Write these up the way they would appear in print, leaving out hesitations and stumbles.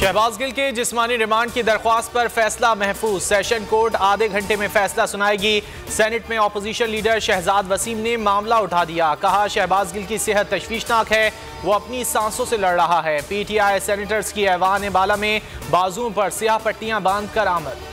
शहबाज गिल के जिस्मानी रिमांड की दरख्वास्त पर फैसला महफूज। सेशन कोर्ट आधे घंटे में फैसला सुनाएगी। सेनेट में अपोजिशन लीडर शहजाद वसीम ने मामला उठा दिया। कहा शहबाज गिल की सेहत तशवीशनाक है, वो अपनी सांसों से लड़ रहा है। PTI सेनेटर्स की ऐवान बाला में बाजुओं पर स्याह पट्टियां बांध कर आमद।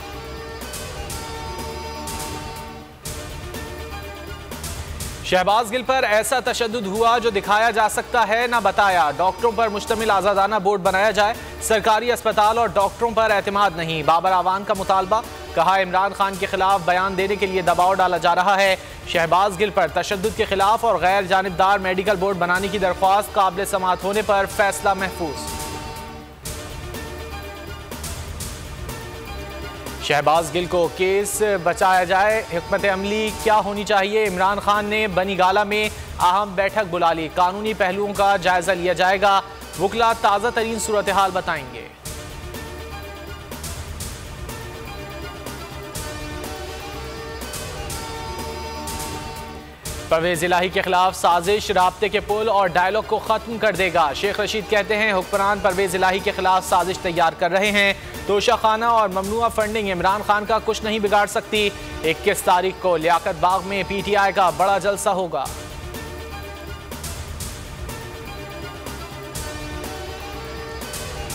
शहबाज गिल पर ऐसा तशद्दुद हुआ जो दिखाया जा सकता है न बताया। डॉक्टरों पर मुश्तमिल आज़ादाना बोर्ड बनाया जाए। सरकारी अस्पताल और डॉक्टरों पर एतमाद नहीं, बाबर आवान का मुतालबा। कहा इमरान खान के खिलाफ बयान देने के लिए दबाव डाला जा रहा है। शहबाज गिल पर तशद्दुद के खिलाफ और गैर जानिबदार मेडिकल बोर्ड बनाने की दरख्वास्त काबिल समाअत होने पर फैसला महफूज। शहबाज गिल को केस बचाया जाए, हिकमत अमली क्या होनी चाहिए। इमरान खान ने बनी गाला में अहम बैठक बुला ली। कानूनी पहलुओं का जायजा लिया जाएगा। वकला ताज़ा तरीन सूरत हाल बताएंगे। परवेज इलाही के खिलाफ साजिश राब्ते के पुल और डायलॉग को खत्म कर देगा। शेख रशीद कहते हैं हुक्मरान परवेज इलाही के खिलाफ साजिश तैयार कर रहे हैं। तोशा खाना और ममनुआ फंडिंग इमरान खान का कुछ नहीं बिगाड़ सकती। 21 तारीख को लियाकत बाग में PTI का बड़ा जलसा होगा।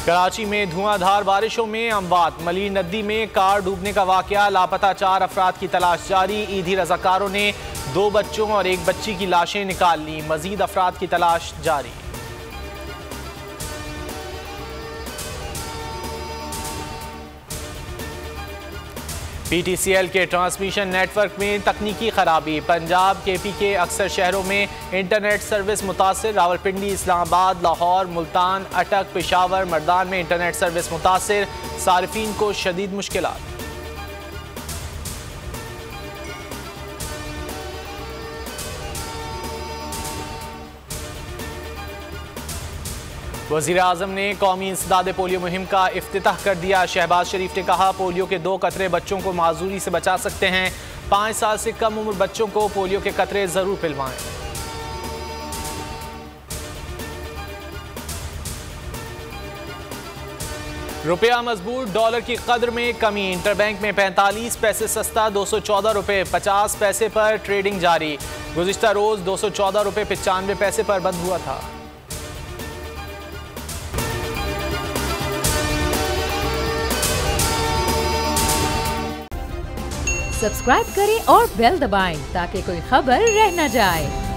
कराची में धुआंधार बारिशों में अमवात। मली नदी में कार डूबने का वाकया, लापता 4 अफराद की तलाश जारी। ईदी रजाकारों ने 2 बच्चों और 1 बच्ची की लाशें निकाल ली। मजीद अफराद की तलाश जारी। PTCL के ट्रांसमिशन नेटवर्क में तकनीकी खराबी। पंजाब KP के अक्सर शहरों में इंटरनेट सर्विस मुतासिर। रावलपिंडी, इस्लामाबाद, लाहौर, मुल्तान, अटक, पेशावर, मर्दान में इंटरनेट सर्विस मुतासिर। सारिफीन को शदीद मुश्किलात। वज़ीर आज़म ने कौमी इंसदाद पोलियो मुहिम का इफ्तिताह कर दिया। शहबाज शरीफ ने कहा पोलियो के 2 कतरे बच्चों को माजूरी से बचा सकते हैं। 5 साल से कम उम्र बच्चों को पोलियो के कतरे जरूर पिलवाएं। रुपया मजबूत, डॉलर की कदर में कमी। इंटरबैंक में 45 पैसे सस्ता, 214 रुपये 50 पैसे पर ट्रेडिंग जारी। गुज़िश्ता रोज 214 रुपये 95 पैसे पर बंद हुआ था। सब्सक्राइब करें और बेल दबाएं ताकि कोई खबर रह न जाए।